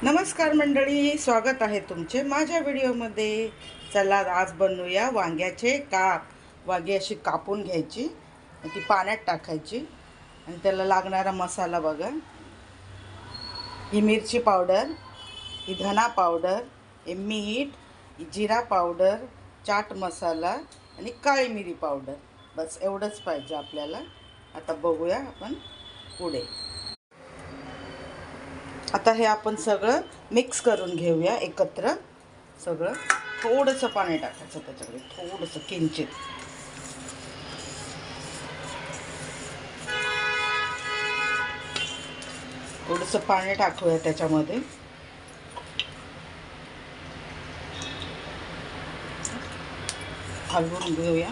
नमस्कार मंडळी, स्वागत आहे तुमचे माझ्या व्हिडिओमध्ये। चला आज बनवूया वांग्याचे काप। वांगी अशी कापून घ्यायची, ती पाण्यात टाकायची आणि त्याला लागणारा मसाला बघा। ही मिरची पावडर, ही धना पावडर, हे मीठ, ही जिरा पावडर, चाट मसाला आणि काळी मिरी पावडर। बस एवढंच पाहिजे आपल्याला। आता बघूया आपण पुढे। आता हे आपण सगळं मिक्स करून घेऊया एकत्र। सगळं थोडंसं पाणी टाकायचं त्याच्यामध्ये, थोडंसं किंचित। थोडंसं पाणी टाकूया त्याच्यामध्ये। हलवून घेऊया,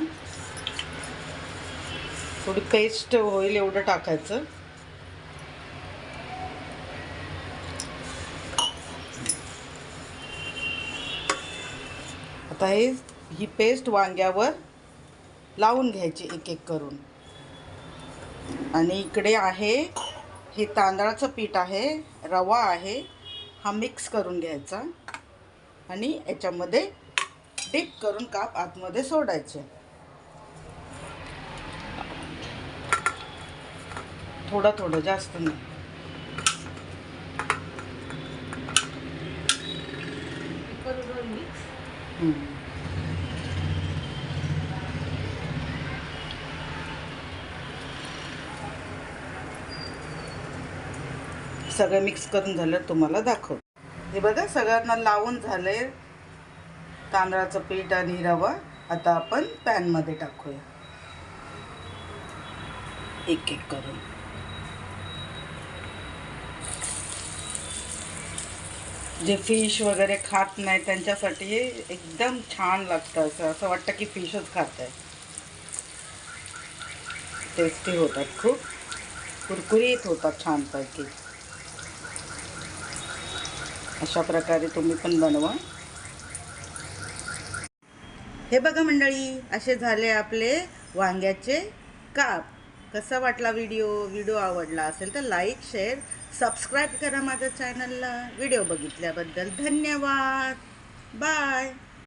थोडी पेस्ट होईल एवढं टाकायचं। आता ही पेस्ट वांग्यावर लावून घ्यायची एक एक करून। आणि इकडे आहे हे तांदळाचं पीठ आहे, रवा आहे, हा मिक्स करून घ्यायचा आणि याच्यामध्ये डिप करून काप आतमध्ये सोडायचे। थोडं थोडं, जास्त नाही। सगळं मिक्स करून झालं तुम्हाला दाखव। हे बघा सगळ्यांना लावून झाले तांदळाचं पीठ आणि रवा। आता आपण पॅन मध्ये टाकूया एक एक करून। जे फिश वगैरे खात नाही त्यांच्यासाठी हे एकदम छान लागतं। असं वाटतं की फिशच खात आहे। टेस्टी होतात, खूप कुरकुरीत होतात छानपैकी। अशा प्रकारे तुम्ही पण बनवा। हे बघा मंडळी, असे झाले आपले वांग्याचे काप। कसा वाटला व्हिडिओ आवडला असेल तर लाईक, शेअर, सबस्क्राईब करा माझ्या चॅनलला। व्हिडिओ बघितल्याबद्दल धन्यवाद। बाय।